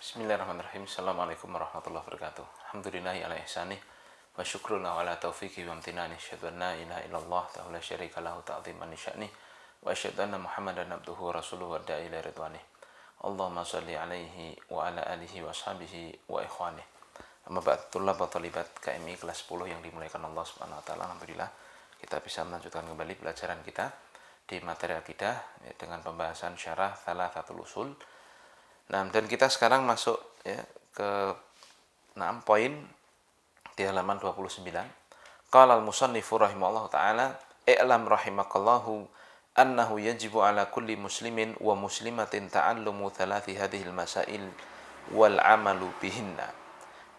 Bismillahirrahmanirrahim. Assalamualaikum warahmatullahi wabarakatuh. Alhamdulillahi ala ihsanih wa syukruna ala taufiqi wa amtinani. Asyhadu an la ilaha illallah ta'ala syarika lahu ta'ziman li sya'nih wa asyhadu anna Muhammadan abduhu wa rasuluhu wa da'i ila ridwanih. Allahumma shalli alaihi wa ala alihi wa ashabihi wa ikhwanih. Amma ba'd, tullab wa talibat KMI kelas 10 yang dimuliakan Allah Subhanahu wa taala. Alhamdulillah kita bisa melanjutkan kembali pelajaran kita di materi akidah dengan pembahasan syarah Thalathatul Usul. Nah, dan kita sekarang masuk ke 6 poin di halaman 29. Qala al-musannifu rahimahullahu taala, "I'lam rahimakallahu annahu yajibu ala kulli muslimin wa muslimatin ta'allumu thalathi hadhihi al-masail wal 'amalu bihinna.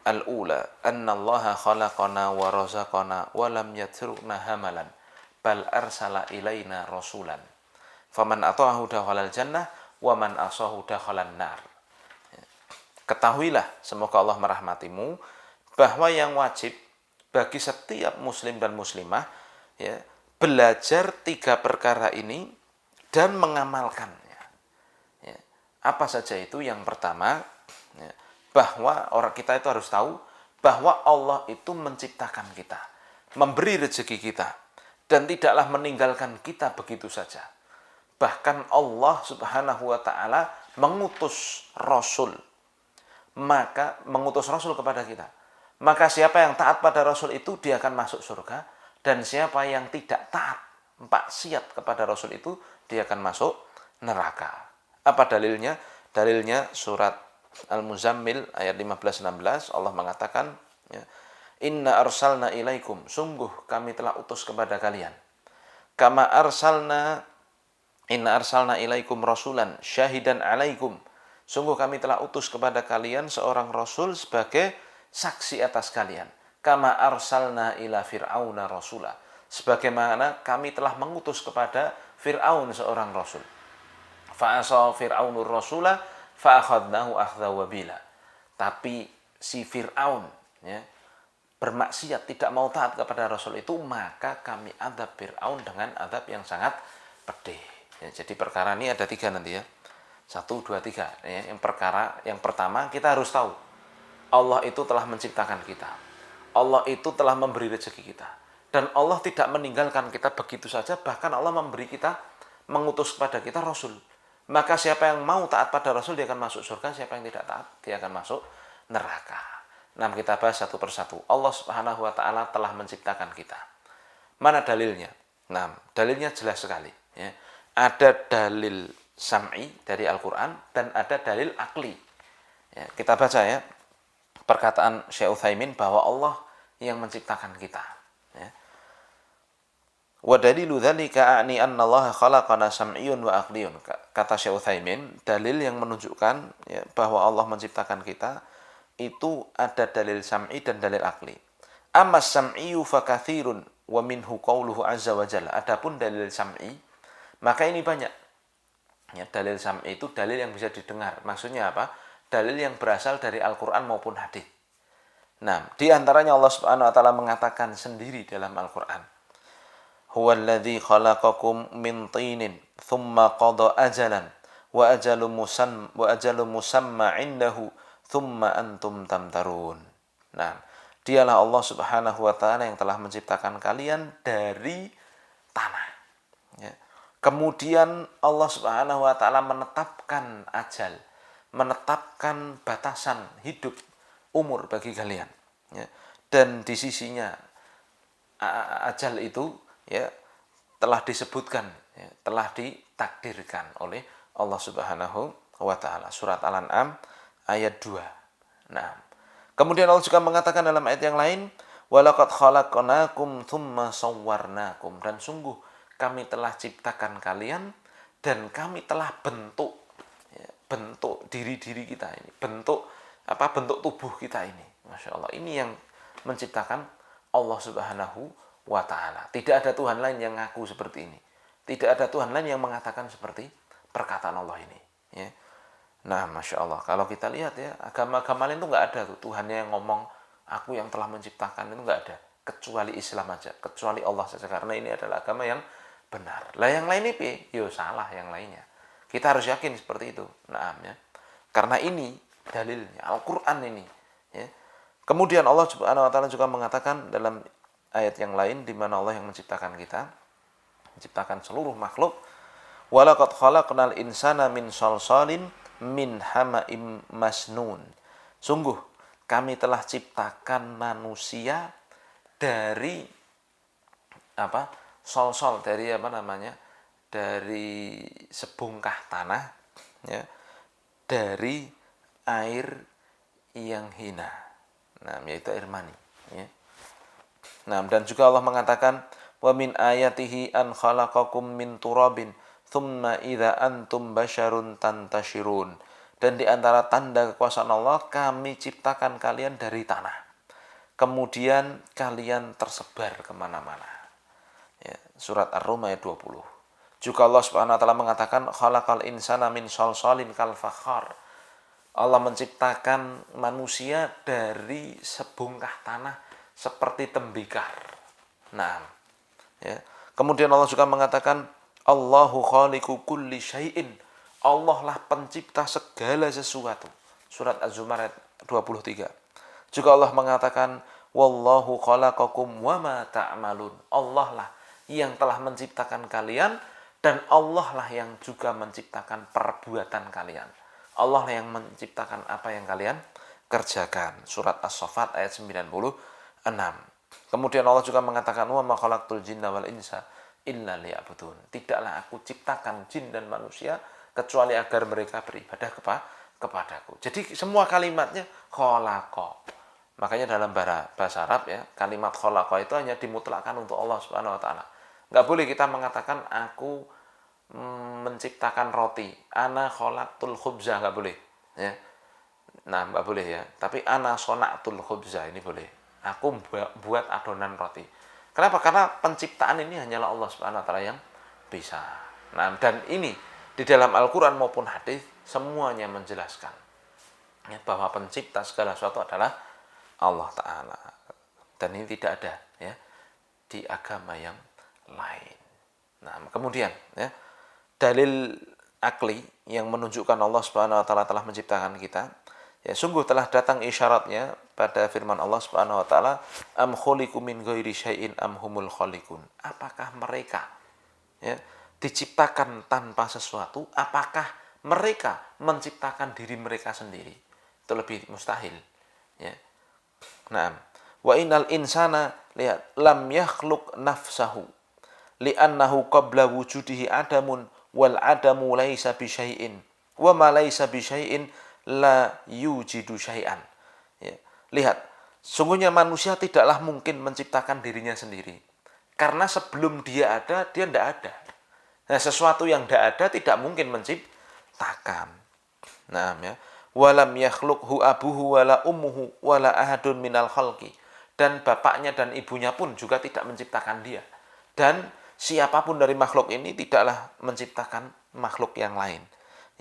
Al-ula, anna Allah khalaqana wa razaqana wa lam yatrukna hamalan, bal arsala ilaina rasulan. Faman ata'ahu dakhalal jannah wa man asahu dakhalan nar." Ketahuilah, semoga Allah merahmatimu, bahwa yang wajib bagi setiap muslim dan muslimah belajar 3 perkara ini dan mengamalkannya. Apa saja itu? Yang pertama, bahwa orang kita itu harus tahu bahwa Allah itu menciptakan kita, memberi rezeki kita, dan tidaklah meninggalkan kita begitu saja. Bahkan Allah Subhanahu wa taala mengutus Rasul. Maka mengutus Rasul kepada kita. Maka siapa yang taat pada Rasul itu dia akan masuk surga, dan siapa yang tidak taat, maksiat kepada Rasul itu dia akan masuk neraka. Apa dalilnya? Dalilnya surat Al-Muzammil ayat 15-16. Allah mengatakan, "Inna arsalna ilaikum", sungguh kami telah utus kepada kalian. "Kama arsalna", "Inna arsalna ilaikum rasulan syahidan alaikum", sungguh kami telah utus kepada kalian seorang Rasul sebagai saksi atas kalian. "Kama arsalna ila fir'auna rasula", sebagaimana kami telah mengutus kepada Fir'aun seorang Rasul. "Fa'asa fir'aunur rasula fa'akhadnahu akhdha wabila", tapi si Fir'aun bermaksiat, tidak mau taat kepada Rasul itu, maka kami adab Fir'aun dengan adab yang sangat pedih. Jadi perkara ini ada 3 nanti ya. 1, 2, 3. Yang pertama, kita harus tahu Allah itu telah menciptakan kita. Allah itu telah memberi rezeki kita. Dan Allah tidak meninggalkan kita begitu saja, bahkan Allah memberi kita, mengutus kepada kita Rasul. Maka siapa yang mau taat pada Rasul, dia akan masuk surga. Siapa yang tidak taat, dia akan masuk neraka. Nah, kita bahas satu persatu. Allah Subhanahu wa taala telah menciptakan kita. Mana dalilnya? Nah, dalilnya jelas sekali. Ada dalil sam'i dari Al-Quran dan ada dalil akli. Kita baca ya perkataan Syekh Utsaimin bahwa Allah yang menciptakan kita. Wa dalilu dzalika a'ni anna Allah khalaqana sam'iyyun wa aqliyun. Kata Syekh Utsaimin, dalil yang menunjukkan bahwa Allah menciptakan kita itu ada dalil sam'i dan dalil akli. Amma sam'iyyu fa katsirun wa minhu qauluhu azza wa jalla. Adapun dalil sam'i, maka ini banyak. Dalil sam'i itu dalil yang bisa didengar. Maksudnya apa? Dalil yang berasal dari Al-Quran maupun hadis. Nah, di antaranya Allah Subhanahu wa taala mengatakan sendiri dalam Al-Quran, "Huwallazi khalaqakum min tinin thumma qada ajalan wa ajalu musamma 'indahu thumma antum tamtarun." Nah, dialah Allah Subhanahu wa taala yang telah menciptakan kalian dari tanah. Kemudian Allah Subhanahu wa taala menetapkan ajal, menetapkan batasan hidup, umur bagi kalian. Dan di sisinya ajal itu telah disebutkan, telah ditakdirkan oleh Allah Subhanahu wa taala. Surat Al-An'am ayat 2. Nah, kemudian Allah juga mengatakan dalam ayat yang lain, "Walaqad khalaqnakum tsumma sawwarnakum", dan sungguh kami telah ciptakan kalian dan kami telah bentuk diri-diri kita ini, bentuk tubuh kita ini. Masya Allah, ini yang menciptakan Allah Subhanahu wa taala. Tidak ada Tuhan lain yang ngaku seperti ini. Tidak ada Tuhan lain yang mengatakan seperti perkataan Allah ini. Nah, Masya Allah, kalau kita lihat agama-agama lain itu nggak ada tuh Tuhannya yang ngomong aku yang telah menciptakan, itu nggak ada. Kecuali Islam aja, kecuali Allah saja, karena ini adalah agama yang benar. Lah yang lain ini salah yang lainnya. Kita harus yakin seperti itu. Nah, karena ini dalilnya Al-Qur'an ini, ya. Kemudian Allah Subhanahu wa taala juga mengatakan dalam ayat yang lain di mana Allah yang menciptakan kita, menciptakan seluruh makhluk, walaqad khalaqnal insana min shalsalin min hama'im masnun. Sungguh kami telah ciptakan manusia dari apa? Sol-sol, dari apa namanya? Dari sebongkah tanah, ya. Dari air yang hina. Nah, yaitu air mani, ya. Nah, dan juga Allah mengatakan wa min ayatihi an khalaqakum min turabin thumma idza antum basyarun tantashirun. Dan di antara tanda kekuasaan Allah, kami ciptakan kalian dari tanah. Kemudian kalian tersebar kemana-mana. Ya, surat Ar-Rum ayat 20. Juga Allah Subhanahu wa taala mengatakan khalaqal insana min shalsalin kal fakhar. Allah menciptakan manusia dari sebongkah tanah seperti tembikar. Nah, ya. Kemudian Allah juga mengatakan Allahu khaliqu kulli syai'in. Allah lah pencipta segala sesuatu. Surat Az-Zumar ayat 23. Juga Allah mengatakan wallahu khalaqakum wama ta'malun. Allah lah yang telah menciptakan kalian dan Allah lah yang juga menciptakan perbuatan kalian. Allah lah yang menciptakan apa yang kalian kerjakan. Surat As-Saffat ayat 96. Kemudian Allah juga mengatakan wa ma khalaqtul jinna wal insa illa liya'budun. Tidaklah aku ciptakan jin dan manusia kecuali agar mereka beribadah kepadaku. Jadi semua kalimatnya khalaqa. Makanya dalam bahasa Arab, ya, kalimat khalaqa itu hanya dimutlakkan untuk Allah Subhanahu wa taala. Enggak boleh kita mengatakan aku menciptakan roti, ana khalaqtul khubza, enggak boleh, ya. Nah, enggak boleh, ya. Tapi ana shona'tul khubza ini boleh. Aku buat adonan roti. Kenapa? Karena penciptaan ini hanyalah Allah Subhanahu wa taala yang bisa. Nah, dan ini di dalam Al-Qur'an maupun hadis semuanya menjelaskan, ya, bahwa pencipta segala sesuatu adalah Allah taala. Dan ini tidak ada, ya, di agama yang lain. Nah, kemudian, ya, dalil akli yang menunjukkan Allah Subhanahu wa taala telah menciptakan kita, ya, sungguh telah datang isyaratnya pada firman Allah Subhanahu wa taala, am khuliqu min ghairi syai'in am humul khaliqun. Apakah mereka, ya, diciptakan tanpa sesuatu? Apakah mereka menciptakan diri mereka sendiri? Itu lebih mustahil, ya. Nah, wa innal insana, lihat, lam yakhluq nafsahu li'annahu qabla wujudihi adamun wal adamu laisa bi syai'in wa ma laisa bi syai'in la yujidu syai'an. Ya. Lihat, sungguhnya manusia tidaklah mungkin menciptakan dirinya sendiri. Karena sebelum dia ada, dia tidak ada. Nah, sesuatu yang tidak ada tidak mungkin menciptakan. Nah, ya. Walam yakhluqhu abuhu wala ummuhu wala ahadun minal khalqi. Dan bapaknya dan ibunya pun juga tidak menciptakan dia. Dan siapapun dari makhluk ini tidaklah menciptakan makhluk yang lain.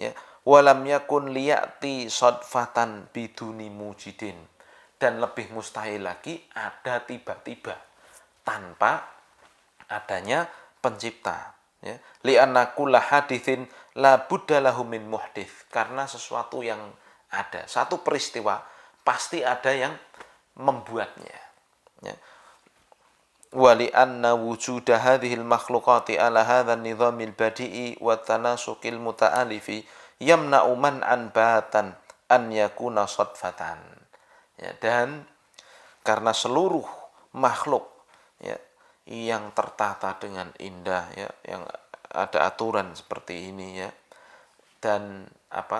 Ya. Walam yakun liya'ti sodfatan biduni mujidin. Dan lebih mustahil lagi ada tiba-tiba tanpa adanya pencipta. Ya. Li'anna kulla hadithin la budda lahu min muhdith. Karena sesuatu yang ada, satu peristiwa pasti ada yang membuatnya. Ya. Wa li'anna wujuda hadhil makhluqati ala hadzal nizamil badi'i wa tanasuqil muta'alifi yamna'u man'an batan an yakuna sadfatan. Ya, dan karena seluruh makhluk, ya, yang tertata dengan indah, ya, yang ada aturan seperti ini, ya, dan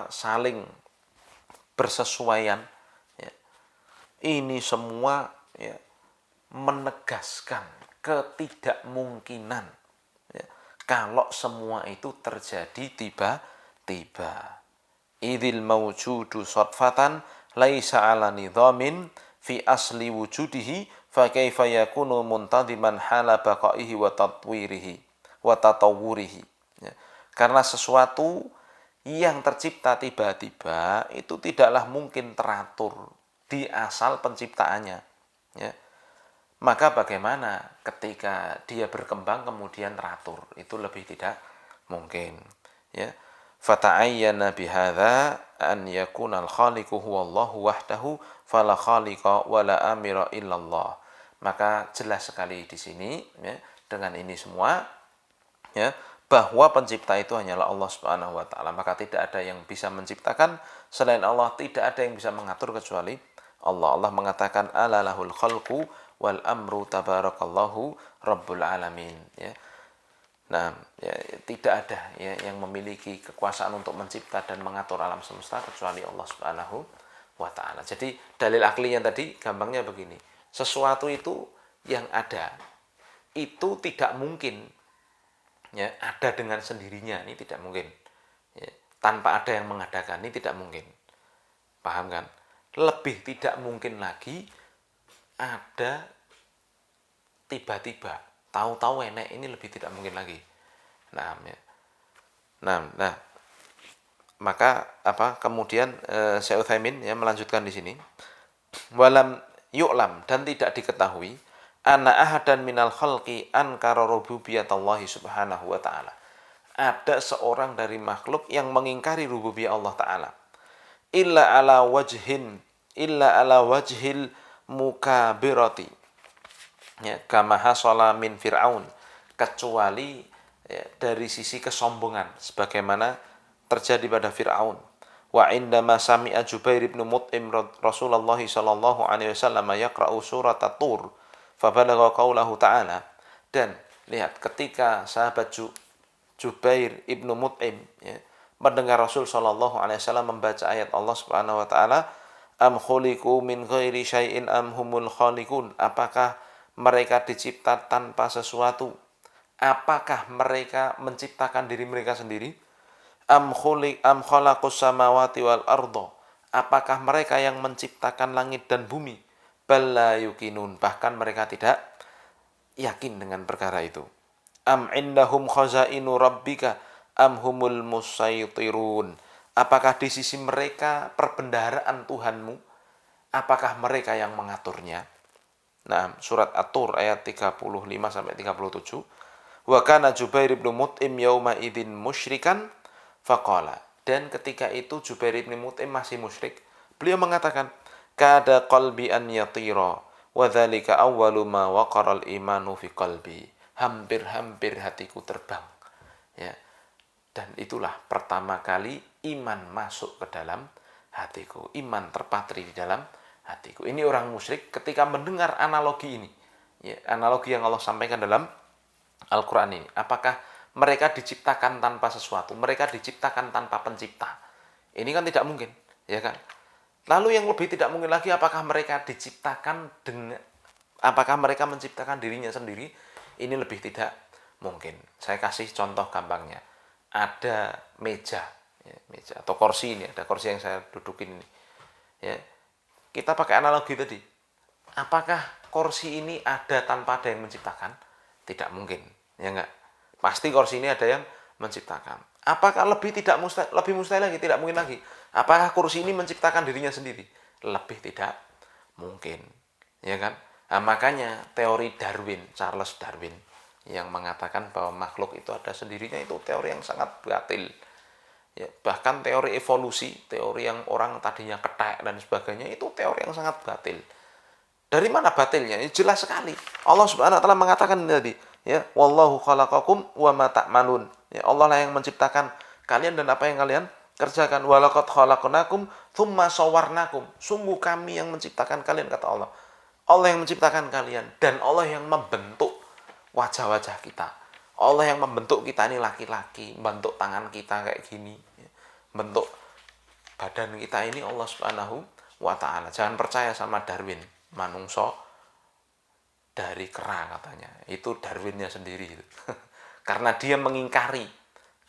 saling bersesuaian, ya, ini semua, ya, menegaskan ketidakmungkinan, ya, kalau semua itu terjadi tiba-tiba. Idzil mawjudu sadfatan laisa ala nidhamin fi asli wujudihi fa kaifa yakunu muntadiman hala baqaihi wa tatwirihi wa tatawwurihi. Ya. Karena sesuatu yang tercipta tiba-tiba itu tidaklah mungkin teratur di asal penciptaannya, ya. Maka bagaimana ketika dia berkembang kemudian teratur? Itu lebih tidak mungkin, ya. Fata'ayyana bihadza an yakuna al-khaliqu huwallahu wahdahu fala khaliqa wala amira illallah. Maka jelas sekali di sini ya, dengan ini semua ya, bahwa pencipta itu hanyalah Allah Subhanahu wa taala. Maka tidak ada yang bisa menciptakan selain Allah, tidak ada yang bisa mengatur kecuali Allah. Allah mengatakan alalahul khalqu wal amru tabarakallahu rabbul alamin ya. Nah, ya, tidak ada ya yang memiliki kekuasaan untuk mencipta dan mengatur alam semesta kecuali Allah Subhanahu wa taala. Jadi dalil aklinya tadi gampangnya begini. Sesuatu itu yang ada itu tidak mungkin ya ada dengan sendirinya, ini tidak mungkin. Ya, tanpa ada yang mengadakan ini tidak mungkin. Paham kan? Lebih tidak mungkin lagi ada tiba-tiba tahu-tahu enek, ini lebih tidak mungkin lagi. Nah, ya. Nah, maka kemudian Syekh Utsaimin ya melanjutkan di sini. Walam yu'lam, dan tidak diketahui anna ahadan minal khalqi ankara rububiyatallahi subhanahu wa ta'ala. Ada seorang dari makhluk yang mengingkari rububiyah Allah Ta'ala. Illa ala wajhil mukabirati. Ya, kama hasala min Fir'aun, kecuali ya, dari sisi kesombongan sebagaimana terjadi pada Fir'aun. Wa indama sami'a Jubair ibn Mut'im Rasulullah sallallahu alaihi wasallam yaqra'u surat At-Tur fa balagha qaulahu ta'ala. Dan lihat ketika sahabat Jubair ibn Mut'im ya, mendengar Rasul sallallahu alaihi wasallam membaca ayat Allah Subhanahu wa taala, am khuliqu min ghairi syai'in am humul khaliqun, apakah mereka dicipta tanpa sesuatu? Apakah mereka menciptakan diri mereka sendiri? Am khalaqus samawati wal ardo, apakah mereka yang menciptakan langit dan bumi? Balla yuqinun, bahkan mereka tidak yakin dengan perkara itu. Am indahum khazainu rabbika am humul musaytirun, apakah di sisi mereka perbendaharaan Tuhanmu? Apakah mereka yang mengaturnya? Nah, surat At-Tur ayat 35 sampai 37. Wa kana Jubair ibn Mut'im yauma idzin musyrikan faqala, dan ketika itu Jubair ibn Mut'im masih musyrik, beliau mengatakan kada qalbi an yatira wa dzalika awwalu ma waqara al-imanu fi qalbi, hampir-hampir hatiku terbang ya, dan itulah pertama kali iman masuk ke dalam hatiku, iman terpatri di dalam hatiku. Ini orang musyrik ketika mendengar analogi ini ya, analogi yang Allah sampaikan dalam Al-Quran ini. Apakah mereka diciptakan tanpa sesuatu? Mereka diciptakan tanpa pencipta? Ini kan tidak mungkin, ya kan? Lalu yang lebih tidak mungkin lagi, apakah mereka diciptakan dengan, apakah mereka menciptakan dirinya sendiri? Ini lebih tidak mungkin. Saya kasih contoh gampangnya. Ada meja, ya, meja atau kursi ini, ada kursi yang saya dudukin ini. Ya, kita pakai analogi tadi. Apakah kursi ini ada tanpa ada yang menciptakan? Tidak mungkin, ya enggak? Pasti kursi ini ada yang menciptakan. Apakah lebih mustahil lagi? Tidak mungkin lagi. Apakah kursi ini menciptakan dirinya sendiri? Lebih tidak mungkin, ya kan? Nah, makanya teori Darwin, Charles Darwin, yang mengatakan bahwa makhluk itu ada sendirinya, itu teori yang sangat batil. Ya, bahkan teori evolusi, teori yang orang tadinya ketek dan sebagainya, itu teori yang sangat batil. Dari mana batilnya? Ya, jelas sekali. Allah Subhanahu wa taala mengatakan tadi, ya, wallahu khalaqakum wa ma ta'malun. Ya, Allah lah yang menciptakan kalian dan apa yang kalian kerjakan. Walaqad khalaqnakum tsumma sawwarnakum. Sungguh kami yang menciptakan kalian, kata Allah. Allah yang menciptakan kalian dan Allah yang membentuk wajah-wajah kita. Allah yang membentuk kita ini laki-laki, bentuk tangan kita kayak gini, bentuk badan kita ini Allah Subhanahu wa taala. Jangan percaya sama Darwin, manungso dari kera katanya. Itu Darwinnya sendiri itu. Karena dia mengingkari,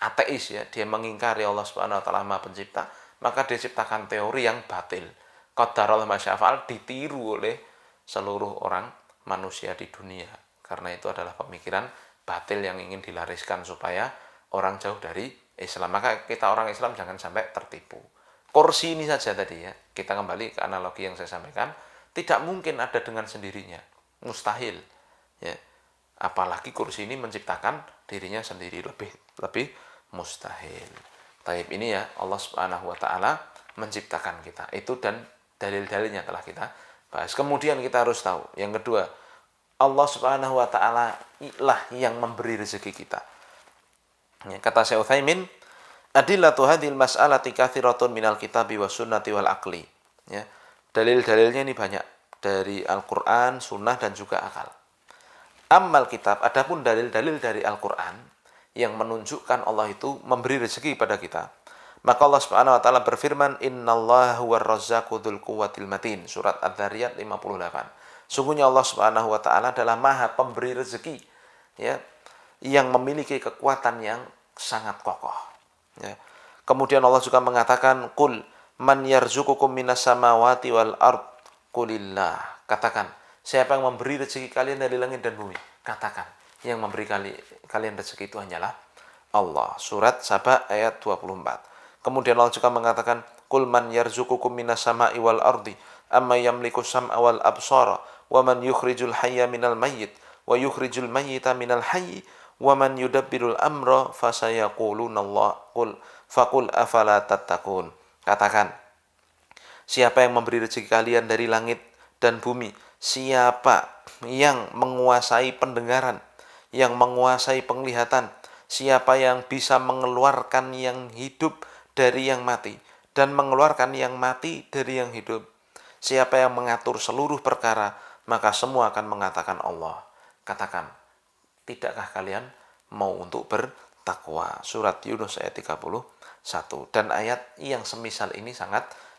ateis ya, dia mengingkari Allah Subhanahu wa taala Maha Pencipta, maka dia ciptakan teori yang batil. Qadarallahu ma syaa fa'al, ditiru oleh seluruh orang manusia di dunia. Karena itu adalah pemikiran batil yang ingin dilariskan supaya orang jauh dari Islam. Maka kita orang Islam jangan sampai tertipu. Kursi ini saja tadi ya, kita kembali ke analogi yang saya sampaikan, tidak mungkin ada dengan sendirinya, mustahil ya. Apalagi kursi ini menciptakan dirinya sendiri, lebih mustahil. Taib ini ya Allah Subhanahu wa taala menciptakan kita. Itu dan dalil-dalilnya telah kita bahas. Kemudian kita harus tahu yang kedua, Allah Subhanahu wa taala lah yang memberi rezeki kita. Ya, kata Syekh Utsaimin, adillatu hadhil mas'alati katsiratun minal kitabi was sunnati wal aqli. Ya, dalil-dalilnya ini banyak dari Al-Qur'an, sunnah dan juga akal. Ammal kitab, adapun dalil-dalil dari Al-Qur'an yang menunjukkan Allah itu memberi rezeki pada kita. Maka Allah Subhanahu wa taala berfirman, "Innallaha huwar razzaqu dzul quwwatil matin." Surat Adz-Dzariyat 58. Sungguhnya Allah Subhanahu wa taala adalah Maha Pemberi rezeki, ya, yang memiliki kekuatan yang sangat kokoh, ya. Kemudian Allah juga mengatakan, "Qul man yarzuqukum minas samawati wal ard?" Qulillah. Katakan, siapa yang memberi rezeki kalian dari langit dan bumi? Katakan, yang memberi kalian rezeki itu hanyalah Allah. Surat Saba ayat 24. Kemudian Allah juga mengatakan, "Qul man yarzuqukum minas sama'i wal ardi amma yamliku sam'a wal absara wa man yukhrijul hayya minal mayyit wa yukhrijul mayyita minal hayyi wa man yudabbirul amra fasayaquluna Allah qul faqul afala tattaqun." Katakan, siapa yang memberi rezeki kalian dari langit dan bumi? Siapa yang menguasai pendengaran, yang menguasai penglihatan? Siapa yang bisa mengeluarkan yang hidup dari yang mati dan mengeluarkan yang mati dari yang hidup? Siapa yang mengatur seluruh perkara? Maka semua akan mengatakan Allah. Katakan, tidakkah kalian mau untuk bertakwa? Surat Yunus ayat 31. Dan ayat yang semisal ini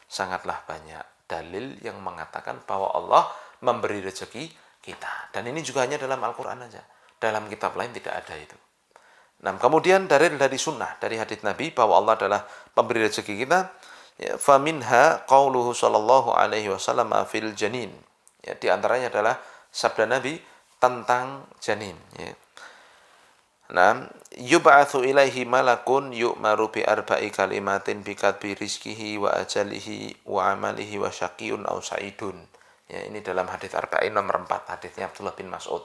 sangatlah banyak dalil yang mengatakan bahwa Allah memberi rezeki kita. Dan ini juga hanya dalam Al-Quran saja. Dalam kitab lain tidak ada itu. Nah, kemudian dari sunnah, dari hadits Nabi bahwa Allah adalah pemberi rezeki kita. Ya, faminha qauluhu sallallahu alaihi wasallam fil janin. Ya, di antaranya adalah sabda Nabi tentang janin. Ya. Nah, yub'atsu ilaihi malakun yu'maru bi arba'i kalimatin bi kadbi rizqihi wa ajalihi wa amalihi wa syaqiyyun aw sa'idun. Ya, ini dalam hadis Arba'in nomor 4, hadisnya Abdullah bin Mas'ud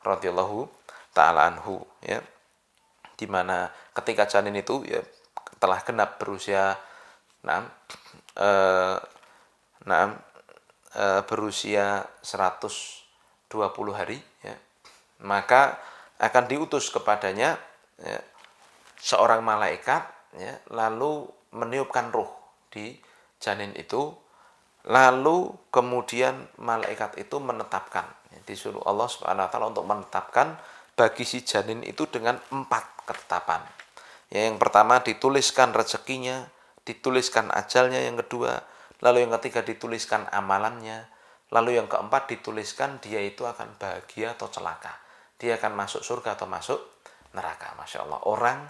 radhiyallahu taala anhu, ya. Di mana ketika janin itu ya telah genap berusia berusia 120 hari, ya, maka akan diutus kepadanya, ya, seorang malaikat, ya, lalu meniupkan ruh di janin itu, lalu kemudian malaikat itu menetapkan, ya, disuruh Allah Subhanahu wa taala untuk menetapkan bagi si janin itu dengan 4 ketetapan. Ya, yang pertama dituliskan rezekinya, dituliskan ajalnya, yang kedua, lalu yang ketiga dituliskan amalannya, lalu yang keempat dituliskan dia itu akan bahagia atau celaka. Dia akan masuk surga atau masuk neraka. Masya Allah, orang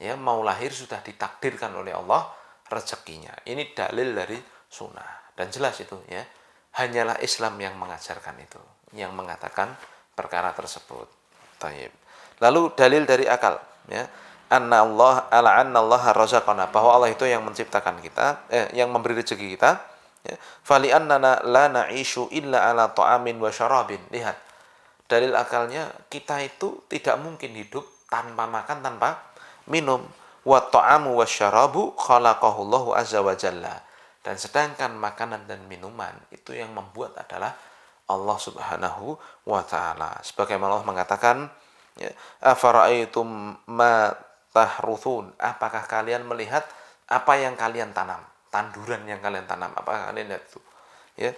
ya mau lahir sudah ditakdirkan oleh Allah rezekinya. Ini dalil dari sunnah dan jelas itu, ya. Hanyalah Islam yang mengajarkan itu, yang mengatakan perkara tersebut. Taib. Lalu dalil dari akal, ya. Anna Allah razaqana, bahwa Allah itu yang menciptakan kita, yang memberi rezeki kita, ya. Fali annana la na'ishu illa ala ta'amin wa syarabin. Lihat, dalil akalnya, kita itu tidak mungkin hidup tanpa makan, tanpa minum. Wa ta'amu wa syarabu khalaqahullahu azza wa jalla. Dan sedangkan makanan dan minuman itu yang membuat adalah Allah Subhanahu wa taala. Sebagaimana Allah mengatakan, ya, afara'aitum ma tahruthun, apakah kalian melihat apa yang kalian tanam, tanduran yang kalian tanam, apakah kalian lihat itu, ya.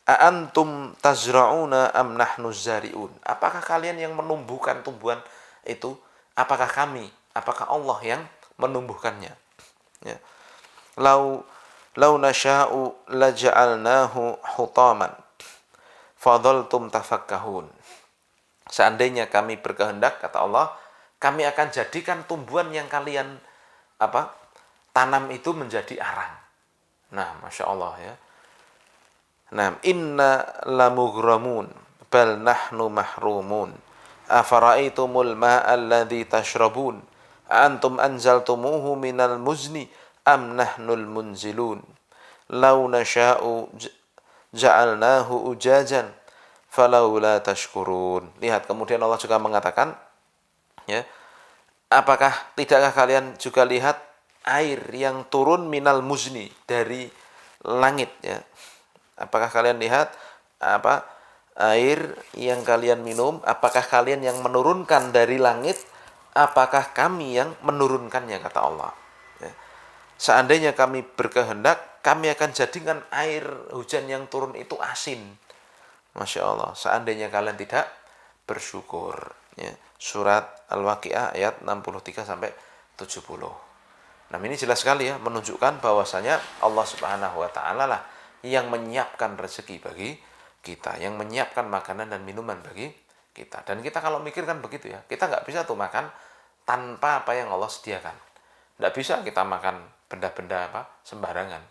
Aantum tazra'una am nahnu zari'un, apakah kalian yang menumbuhkan tumbuhan itu, apakah kami, apakah Allah yang menumbuhkannya, ya. Lau nasha'u laja'alnahu hutaman fadhaltum tafakkahun. Seandainya kami berkehendak, kata Allah, kami akan jadikan tumbuhan yang kalian tanam itu menjadi arang. Nah, Masya Allah, ya. Nah, inna lamughramun bal nahnu mahrumun afara'aitumul ma'al ladzi tashrabun antum anzaltumuhu minal muzni am nahnul munzilun law nasha'u ja'alnahu ujajan falaula tashkurun. Lihat, kemudian Allah juga mengatakan, ya, tidakkah kalian juga lihat air yang turun minal muzni, dari langit ya. Apakah kalian lihat air yang kalian minum, apakah kalian yang menurunkan dari langit, apakah kami yang menurunkannya, kata Allah. Ya. Seandainya kami berkehendak, kami akan jadikan air hujan yang turun itu asin. Masya Allah, seandainya kalian tidak bersyukur. Ya. Surat Al-Waqiah ayat 63 sampai 70. Nah, ini jelas sekali ya, menunjukkan bahwasanya Allah Subhanahu wa taala lah yang menyiapkan rezeki bagi kita, yang menyiapkan makanan dan minuman bagi kita. Dan kita kalau mikir kan begitu ya, kita nggak bisa tuh makan tanpa apa yang Allah sediakan. Nggak bisa kita makan benda-benda sembarangan.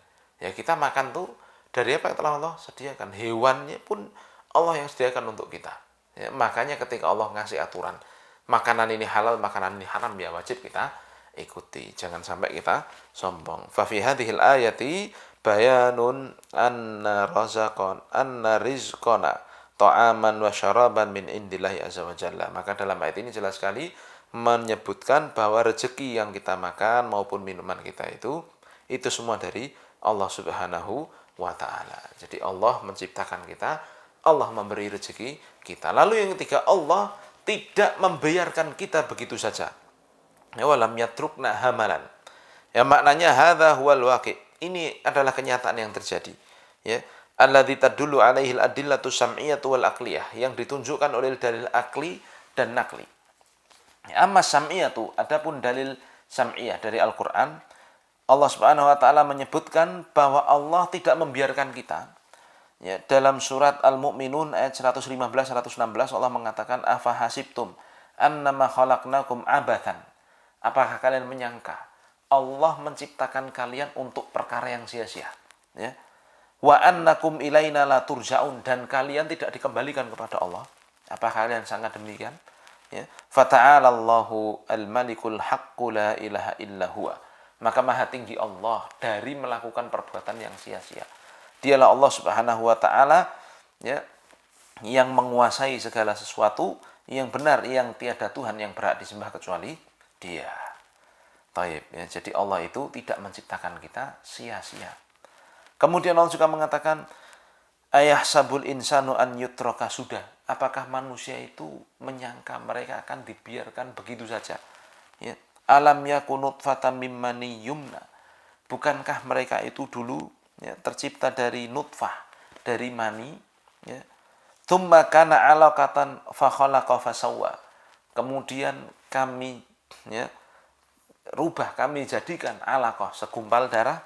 Ya, kita makan tuh dari apa yang telah Allah sediakan. Hewannya pun Allah yang sediakan untuk kita. Ya, makanya ketika Allah ngasih aturan, makanan ini halal, makanan ini haram, ya wajib kita ikuti. Jangan sampai kita sombong. Fa fi hadhil ayati bayanun anna rizqana ta'aman wa syaraban min indillahi azza wa jalla. Maka dalam ayat ini jelas sekali menyebutkan bahwa rezeki yang kita makan maupun minuman kita itu semua dari Allah Subhanahu wa taala. Jadi Allah menciptakan kita, Allah memberi rezeki kita. Lalu yang ketiga, Allah tidak membiarkan kita begitu saja. Ya, walam yatrukna hamalan. Ya, maknanya hadza huwal waqi'. Ini adalah kenyataan yang terjadi. Ya, alladzi tadullu alaihi al-adillatu sam'iyatu wal aqliyah, yang ditunjukkan oleh dalil akli dan nakli. Ya, amma sam'iyatu, adapun dalil sam'iyah dari Al-Qur'an, Allah Subhanahu wa taala menyebutkan bahwa Allah tidak membiarkan kita. Ya, dalam surat Al-Mu'minun ayat 115 116 Allah mengatakan afa hasibtum annama khalaqnakum abathan. Apakah kalian menyangka Allah menciptakan kalian untuk perkara yang sia-sia? Ya. Wa annakum ilaina la turja'un, dan kalian tidak dikembalikan kepada Allah. Apakah kalian sangat demikian? Ya. Fata'alallahu al-malikul haqqu la ilaha illa huwa. Maka maha tinggi Allah dari melakukan perbuatan yang sia-sia. Dialah Allah Subhanahu wa taala ya, yang menguasai segala sesuatu, yang benar, yang tiada Tuhan yang berhak disembah kecuali Dia. Taib ya, jadi Allah itu tidak menciptakan kita sia-sia. Kemudian Allah juga mengatakan ayah sabul insanu an yutraka sudah. Apakah manusia itu menyangka mereka akan dibiarkan begitu saja? Ya. Alam yakunut fatam mimmani yumna. Bukankah mereka itu dulu ya, tercipta dari nutfah, dari mani, ya. Tsumma kana 'alaqatan fa khalaqa fa sawwa. Kemudian kami ya, kami jadikan alaqah, segumpal darah,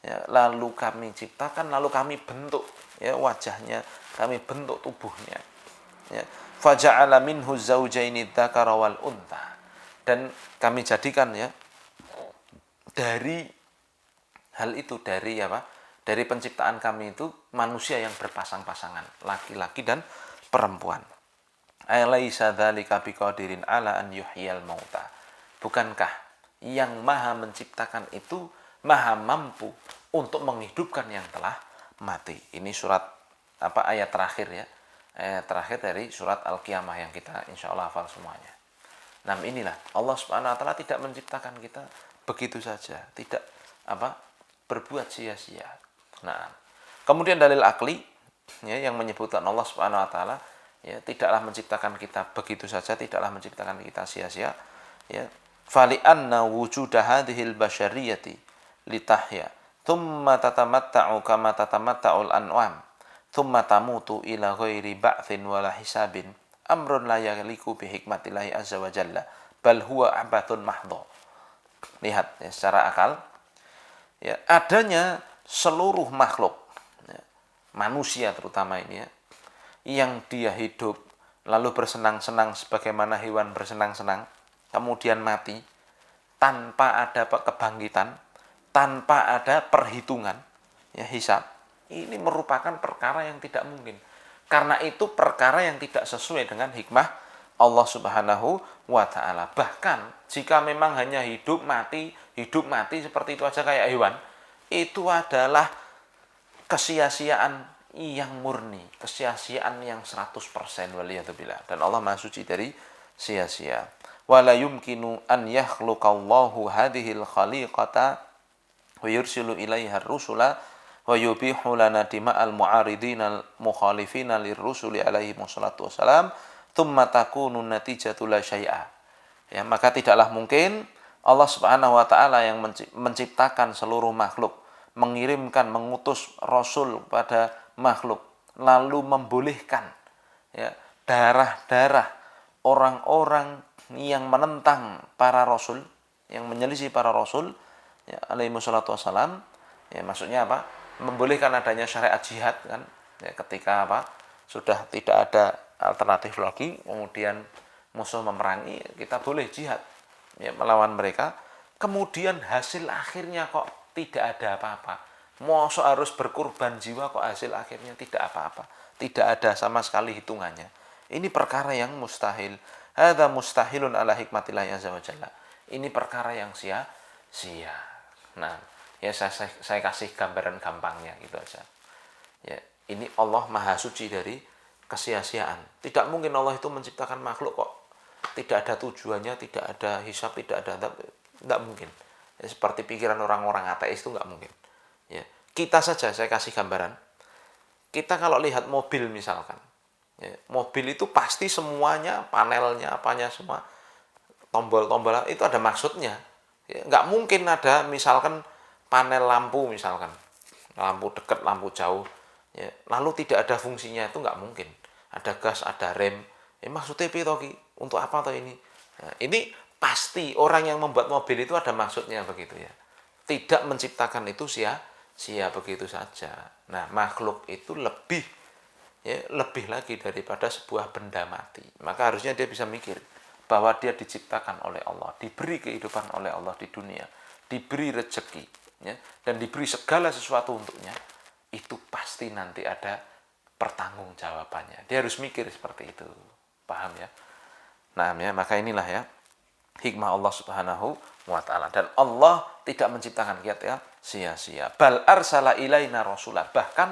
ya, lalu kami ciptakan, lalu kami bentuk ya wajahnya, kami bentuk tubuhnya. Ya. Faja'ala minhu zawjaini dzakara wal untha. Dan kami jadikan ya dari hal itu, dari apa? Dari penciptaan kami itu manusia yang berpasang-pasangan, laki-laki dan perempuan. Alaysa dzalika biqadirin ala an yuhyiyal mauta. Bukankah yang maha menciptakan itu maha mampu untuk menghidupkan yang telah mati. Ini surat ayat terakhir ya. Ayat terakhir dari surat Al-Qiyamah yang kita insyaallah hafal semuanya. Nah, inilah Allah Subhanahu wa taala tidak menciptakan kita begitu saja, tidak berbuat sia-sia. Nah, kemudian dalil akli ya, yang menyebutkan Allah Subhanahu wa taala ya tidaklah menciptakan kita begitu saja, tidaklah menciptakan kita sia-sia ya. Fali anna wujuda hadhil basyariyati litahya thumma tatamatta'u kama tatamatta'ul an'am thumma tamutu ila ghairi ba'thin wala hisabin amrun la yaliku bi hikmatillahi azza wa jalla bal huwa abatun mahdhu. Lihat ya, secara akal ya, adanya seluruh makhluk ya, manusia terutama ini ya, yang dia hidup lalu bersenang-senang sebagaimana hewan bersenang-senang, kemudian mati tanpa ada kebangkitan, tanpa ada perhitungan ya, hisab. Ini merupakan perkara yang tidak mungkin. Karena itu perkara yang tidak sesuai dengan hikmah Allah Subhanahu wa taala. Bahkan jika memang hanya hidup mati seperti itu aja kayak hewan, itu adalah kesia-siaan yang murni, kesia-siaan yang 100% waliyadzubillah. Dan Allah Maha suci dari sia-sia. wa la yumkinu an yakhluqallahu hadhil khaliqata wa yursilu ilaiha ar-rusula wa yubihu lana dima'al mu'aridina mukhalifina lirrusuli alaihi wassalatu wassalam thumma takunu natijatu la syai'a. Ya, maka tidaklah mungkin Allah Subhanahu wa taala yang menciptakan seluruh makhluk, mengirimkan, mengutus rasul pada makhluk, lalu membolehkan ya darah-darah orang-orang yang menentang para rasul, yang menyelisih para rasul ya alaihi wassalatu wassalam. Ya, maksudnya apa? Membolehkan adanya syariat jihad kan ya, ketika apa sudah tidak ada alternatif lagi, kemudian musuh memerangi, kita boleh jihad ya, melawan mereka. Kemudian hasil akhirnya kok tidak ada apa-apa, masa harus berkorban jiwa kok hasil akhirnya tidak apa-apa, tidak ada sama sekali hitungannya. Ini perkara yang mustahil. Hadza mustahilun ala hikmatillah azza wa jalla. Ini perkara yang sia-sia. Nah, ya saya kasih gambaran gampangnya gitu aja. Ya, ini Allah Maha Suci dari kesia-siaan. Tidak mungkin Allah itu menciptakan makhluk kok tidak ada tujuannya, tidak ada hisab, tidak ada adab. Tidak mungkin. Ya, seperti pikiran orang-orang ateis itu nggak mungkin. Ya, kita saja saya kasih gambaran. Kita kalau lihat mobil misalkan, ya, mobil itu pasti semuanya, panelnya, apanya semua, tombol-tombol itu ada maksudnya. Ya, nggak mungkin ada misalkan panel lampu misalkan, lampu dekat, lampu jauh, ya, lalu tidak ada fungsinya, itu nggak mungkin. Ada gas, ada rem, ya, maksudnya apa untuk apa toh ini? Nah, ini pasti orang yang membuat mobil itu ada maksudnya begitu ya. Tidak menciptakan itu sia-sia begitu saja. Nah, makhluk itu lebih lagi daripada sebuah benda mati. Maka harusnya dia bisa mikir bahwa dia diciptakan oleh Allah, diberi kehidupan oleh Allah di dunia, diberi rezeki, ya, dan diberi segala sesuatu untuknya. Itu pasti nanti ada pertanggungjawabannya. Dia harus mikir seperti itu. Paham ya? Nah, ya, maka inilah ya hikmah Allah Subhanahu wa taala. Dan Allah tidak menciptakan kita ya sia-sia. Bal arsala ilaina rasulah. Bahkan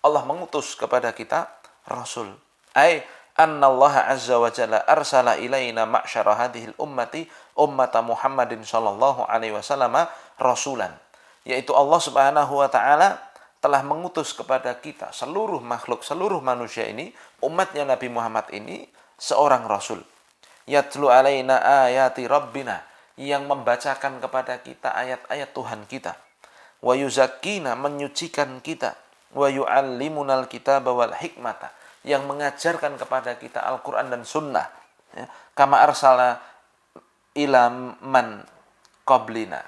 Allah mengutus kepada kita rasul. Ai annallaha azza wa jalla arsala ilaina ma'syara hadhil ummati ummata Muhammadin sallallahu alaihi wasallam rasulan. Yaitu Allah Subhanahu wa taala telah mengutus kepada kita seluruh makhluk, seluruh manusia ini, umatnya Nabi Muhammad ini seorang rasul. Yatlu alaina ayati rabbina, yang membacakan kepada kita ayat-ayat Tuhan kita. Wa yuzakkina, menyucikan kita. Wa yu'allimunal kitaba wal hikmata, yang mengajarkan kepada kita Al-Quran dan Sunnah. Ya. Kama arsala ilaman qablana.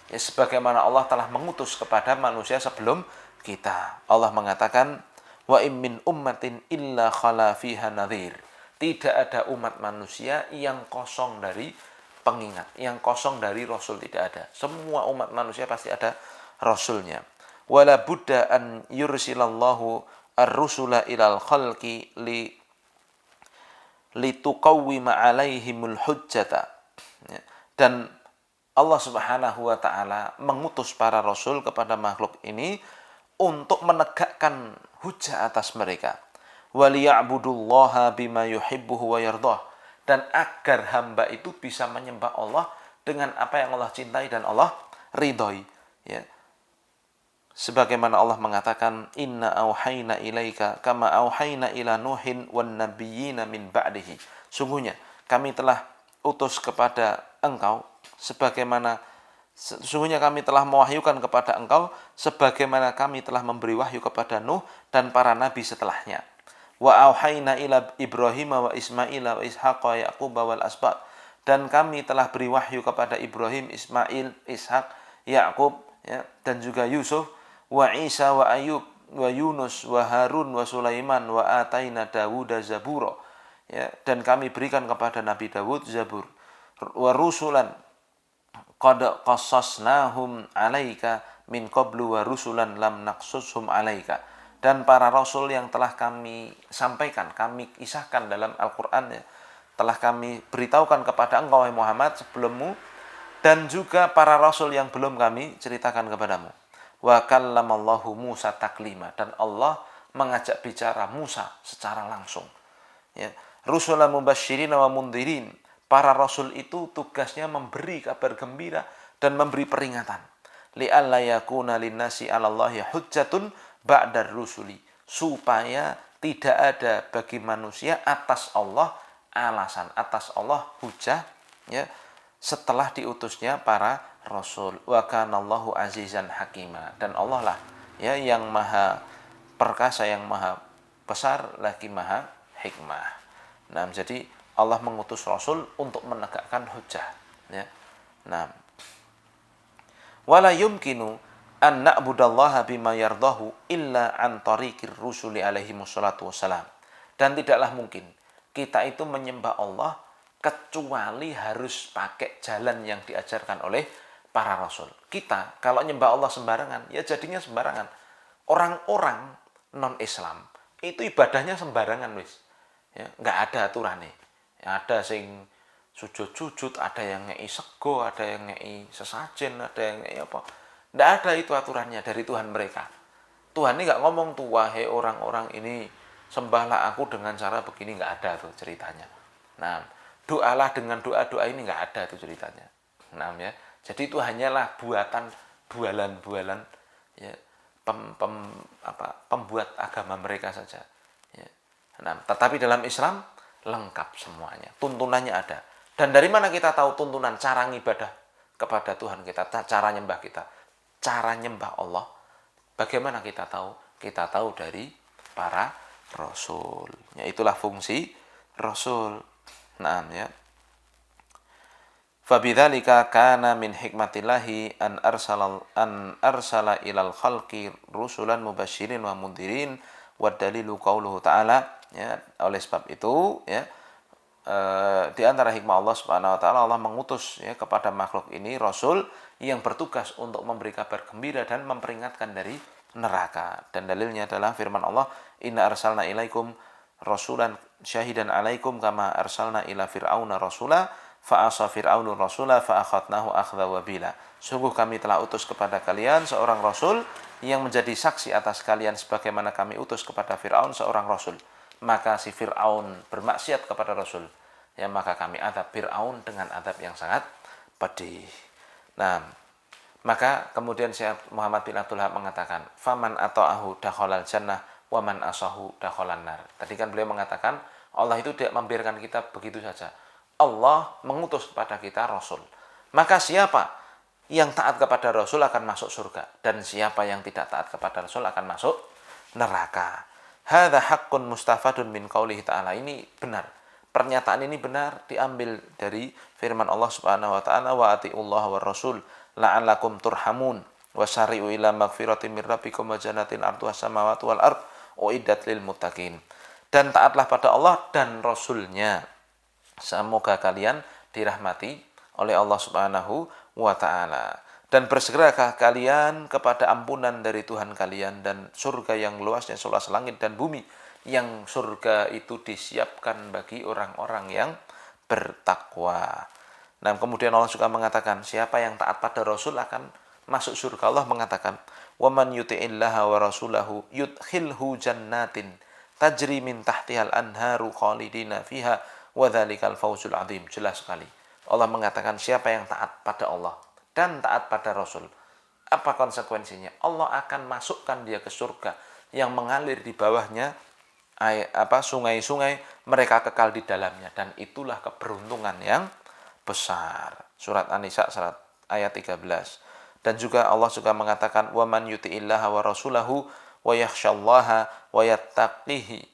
Ya, sebagaimana Allah telah mengutus kepada manusia sebelum kita. Allah mengatakan, wa im min ummatin illa khala fiha nadhir. Tidak ada umat manusia yang kosong dari pengingat, yang kosong dari rasul, tidak ada. Semua umat manusia pasti ada rasulnya. Wala budda an yursilallahu ar-rusula ilal khalqi lituqawwima alaihimul hujjata. Dan Allah Subhanahu wa taala mengutus para rasul kepada makhluk ini untuk menegakkan hujjah atas mereka. Waliya'budullaha bima yuhibbuhu wa yardah, dan agar hamba itu bisa menyembah Allah dengan apa yang Allah cintai dan Allah ridhoi, ya. Sebagaimana Allah mengatakan, inna auhayna ilaika kama auhayna ila nuhin wan nabiyyina min ba'dihi. Sungguhnya kami telah utus kepada engkau sesungguhnya kami telah mewahyukan kepada engkau sebagaimana kami telah memberi wahyu kepada Nuh dan para nabi setelahnya. Wa auhayna ila Ibrahim wa Ismail wa Ishaq wa Yaqub wal asbat, dan kami telah beri wahyu kepada Ibrahim, Ismail, Ishak, Yaqub, ya, dan juga Yusuf, wa Isa wa Ayub wa Yunus wa Harun wa Sulaiman wa ataina Dawuda zabura, ya, dan kami berikan kepada Nabi Dawud zabur. Wa rusulan qad qassasnahum alaika min qablu wa rusulan lam naqsushum alaika, dan para rasul yang telah kami sampaikan, kami kisahkan dalam Al-Quran, ya, telah kami beritahukan kepada engkau Muhammad sebelummu, dan juga para rasul yang belum kami ceritakan kepadamu. Wa kallamallahu Musa taklima, dan Allah mengajak bicara Musa secara langsung. Ya. Rusulan mubasyirina wa mundhirin, Para rasul itu tugasnya memberi kabar gembira dan memberi peringatan. Li'alla yakuna linnasi 'alallahi hujjatun ba'dar rusuli. Supaya tidak ada bagi manusia atas Allah alasan, atas Allah hujah, ya, setelah diutusnya para rasul. Wa kanallahu azizan hakima. Dan Allah lah, ya, yang maha perkasa, yang maha besar lagi maha hikmah. Nah, jadi Allah mengutus rasul untuk menegakkan hujah, ya. Nah, wala yumkinu an na'budallaha bima yardahu illa an tariqir rusuli alaihi wassalatu wassalam. Dan tidaklah mungkin kita itu menyembah Allah kecuali harus pakai jalan yang diajarkan oleh para rasul. Kita kalau nyembah Allah sembarangan, ya jadinya sembarangan. Orang-orang non-Islam itu ibadahnya sembarangan wis. Ya, nggak ada aturannya. Ya, ada sing sujud-sujud, ada yang ngei sego, ada yang ngei sesajen, ada yang ngei apa. Nggak ada itu aturannya dari Tuhan mereka. Tuhan ini nggak ngomong tuh, wahai orang-orang ini sembahlah aku dengan cara begini, nggak ada tuh ceritanya. Nah, doalah dengan doa-doa ini, nggak ada tuh ceritanya. Nah, ya, jadi itu hanyalah buatan bualan-bualan, ya, pembuat agama mereka saja. Ya. Nah, tetapi dalam Islam lengkap semuanya, tuntunannya ada. Dan dari mana kita tahu tuntunan cara ngibadah kepada Tuhan kita, cara nyembah kita, cara nyembah Allah? Bagaimana kita tahu? Kita tahu dari para rasul. Ya, itulah fungsi rasul. Nah, ya. Fabidzalika kana min hikmatillahi an arsala ilal khalqi rusulan mubasyirin wa mundhirin wa dalilu qauluhu ta'ala, ya. Oleh sebab itu, ya, di antara hikmah Allah Subhanahu wa taala, Allah mengutus, ya, kepada makhluk ini rasul yang bertugas untuk memberi kabar gembira dan memperingatkan dari neraka. Dan dalilnya adalah firman Allah, inna arsalna ilaikum rasulan syahidan alaikum kama arsalna ila fir'auna rasula fa'asa fir'aunu rasula fa'akhadnahu akhdha wabila. Sungguh kami telah utus kepada kalian seorang rasul yang menjadi saksi atas kalian sebagaimana kami utus kepada Fir'aun seorang rasul. Maka si Fir'aun bermaksiat kepada rasul, ya, maka kami adab Fir'aun dengan adab yang sangat pedih. Nah, maka kemudian Syekh Muhammad bin Abdul Wahab mengatakan, faman ata'ahu dakhalal jannah wa man asahu dakhalan nar. Tadi kan beliau mengatakan Allah itu tidak membiarkan kita begitu saja. Allah mengutus kepada kita rasul. Maka siapa yang taat kepada rasul akan masuk surga, dan siapa yang tidak taat kepada rasul akan masuk neraka. Hadza haqqun mustafadun min qaulihi ta'ala. Ini benar. Pernyataan ini benar diambil dari firman Allah Subhanahu wa taala, wa atiullaha war rasul la'allakum turhamun wa sari'u ila magfiratin min rabbikum wa jannatin arduha samawati wal ard uiddat lil muttaqin. Dan taatlah pada Allah dan rasulnya, semoga kalian dirahmati oleh Allah Subhanahu wa ta'ala. Dan bersegeralah kalian kepada ampunan dari Tuhan kalian dan surga yang luasnya seluas langit dan bumi, yang surga itu disiapkan bagi orang-orang yang bertakwa. Nah, kemudian Allah juga mengatakan siapa yang taat pada Rasul akan masuk surga. Allah mengatakan, "Waman yuti'illaha wa rasulahu yudkhilhu jannatin tajri min tahtihal anharu khalidina fiha wa dzalikal fawzul adzim." Jelas sekali. Allah mengatakan siapa yang taat pada Allah dan taat pada Rasul, apa konsekuensinya? Allah akan masukkan dia ke surga yang mengalir di bawahnya sungai-sungai, mereka kekal di dalamnya, dan itulah keberuntungan yang besar. Surat An-Nisa ayat 13. Dan juga Allah juga mengatakan, wa man yuti'illaha wa rasulahu wa yakhsyallaha wa yattaqihi,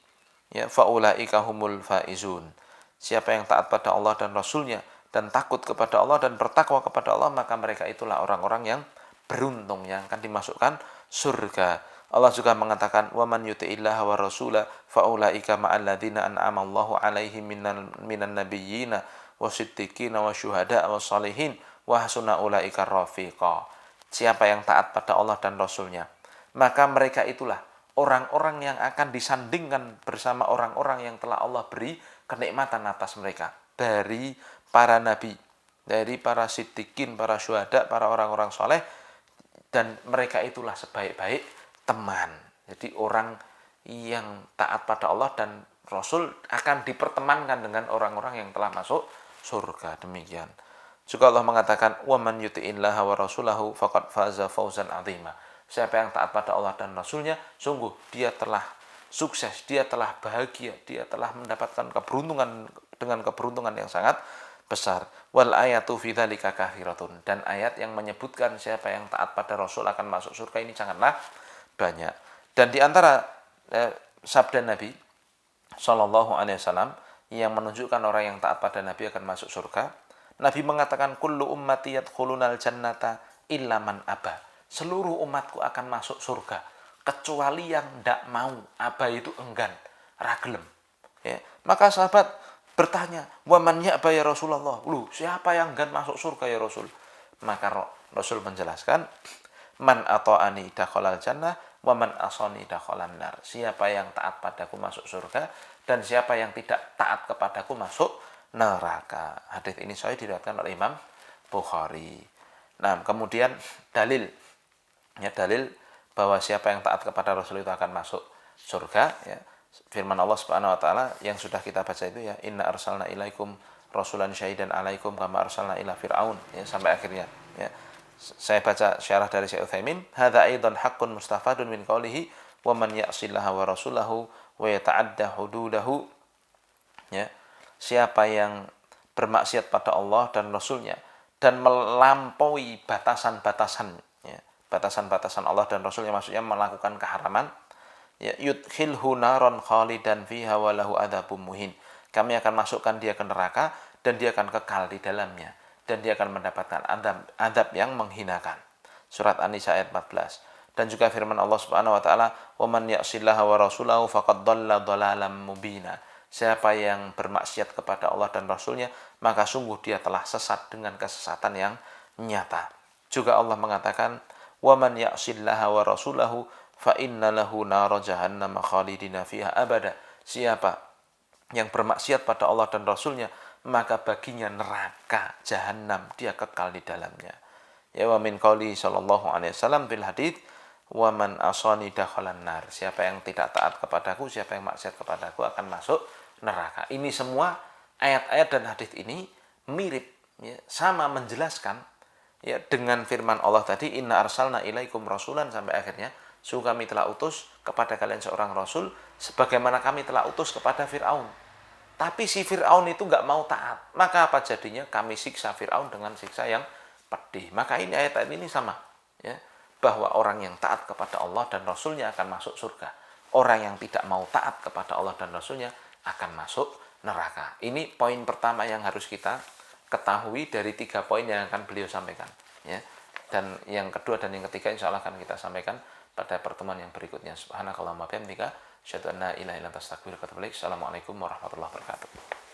ya, faulaika humul faizun. Siapa yang taat pada Allah dan Rasulnya dan takut kepada Allah dan bertakwa kepada Allah, maka mereka itulah orang-orang yang beruntung, yang akan dimasukkan surga. Allah juga mengatakan, wa man yuti'illaha wa rasula faulaika ma'al ladzina an'ama Allahu 'alaihim minan nabiyyina wasiddiqina wasyuhada wassalihin wa hasuna ulaika rafiqa. Siapa yang taat pada Allah dan Rasulnya, maka mereka itulah orang-orang yang akan disandingkan bersama orang-orang yang telah Allah beri kenikmatan atas mereka, dari para nabi, dari para siddiqin, para syuhada, para orang-orang soleh, dan mereka itulah sebaik-baik teman. Jadi orang yang taat pada Allah dan Rasul akan dipertemankan dengan orang-orang yang telah masuk surga. Demikian. Juga Allah mengatakan, "Wa man yuti'illaha wa rasulahu faqad faza fawzan 'azima." Siapa yang taat pada Allah dan Rasulnya, sungguh dia telah sukses, dia telah bahagia, dia telah mendapatkan keberuntungan dengan keberuntungan yang sangat besar. Wal ayatu fi dzalika katsiratun. Dan ayat yang menyebutkan siapa yang taat pada Rasul akan masuk surga ini sangatlah banyak. Dan di antara sabda Nabi Shallallahu Alaihi Wasallam yang menunjukkan orang yang taat pada Nabi akan masuk surga, Nabi mengatakan, kullu ummati yadkhulunal jannata illa man aba. Seluruh umatku akan masuk surga kecuali yang tidak mau. Aba itu enggan, raglem. Ya. Maka sahabat bertanya, wa man ya'ba ya Rasulullah? Lu, siapa yang enggan masuk surga ya Rasul? Maka Rasul menjelaskan, man ata'ani dakhalal jannah wa man asani dakhalan nar. Siapa yang taat padaku masuk surga dan siapa yang tidak taat kepadaku masuk neraka. Hadis ini sahih diriwayatkan oleh Imam Bukhari. Nah, kemudian dalil bahwa siapa yang taat kepada Rasul itu akan masuk surga, ya. Firman Allah Subhanahu wa taala yang sudah kita baca itu, ya, inna arsalna ilaikum rasulan syahidan alaikum kama arsalna ila fir'aun, ya, sampai akhirnya, ya. Saya baca syarah dari Syekh Utsaimin, hadza aidan haqqun mustafadun min qoulihi wa man ya'sillaha wa rasulahu wa yata'adda hududahu, ya. Siapa yang bermaksiat pada Allah dan Rasulnya dan melampaui batasan-batasan, ya, batasan-batasan Allah dan Rasulnya, maksudnya melakukan keharaman, ya, yudkhilhu naron khalidan fiha wa lahu adzabun muhin. Kami akan masukkan dia ke neraka dan dia akan kekal di dalamnya dan dia akan mendapatkan azab yang menghinakan. Surat An-Nisa ayat 14. Dan juga firman Allah Subhanahu wa taala, "Wa man ya'sillaha wa rasulahu faqad dhalla dhalalan mubina." Siapa yang bermaksiat kepada Allah dan Rasulnya, maka sungguh dia telah sesat dengan kesesatan yang nyata. Juga Allah mengatakan, "Wa man ya'sillaha wa rasulahu fa inna lahu nar jahannam khalidina fiha abada." Siapa yang bermaksiat pada Allah dan Rasulnya, maka baginya neraka jahanam, dia kekal di dalamnya. Ya, wa min qauli sallallahu alaihi wasallam fil hadits, wa man asani dakhalan nar. Siapa yang tidak taat kepadaku, siapa yang maksiat kepadaku akan masuk neraka. Ini semua ayat-ayat dan hadis ini mirip, ya, sama menjelaskan, ya, dengan firman Allah tadi, inna arsalna ilaikum rasulan, sampai akhirnya, sungguh kami telah utus kepada kalian seorang rasul sebagaimana kami telah utus kepada Fir'aun. Tapi si Fir'aun itu nggak mau taat. Maka apa jadinya? Kami siksa Fir'aun dengan siksa yang pedih. Maka ini ayat ini sama, ya, bahwa orang yang taat kepada Allah dan Rasulnya akan masuk surga. Orang yang tidak mau taat kepada Allah dan Rasulnya akan masuk neraka. Ini poin pertama yang harus kita ketahui dari 3 poin yang akan beliau sampaikan, ya. Dan yang kedua dan yang ketiga insya Allah akan kita sampaikan pada pertemuan yang berikutnya. Subhanakallahumma wa bihamdika, asyhadu an la ilaha illa anta astaghfiruka wa atubu ilaik. Assalamualaikum warahmatullahi wabarakatuh.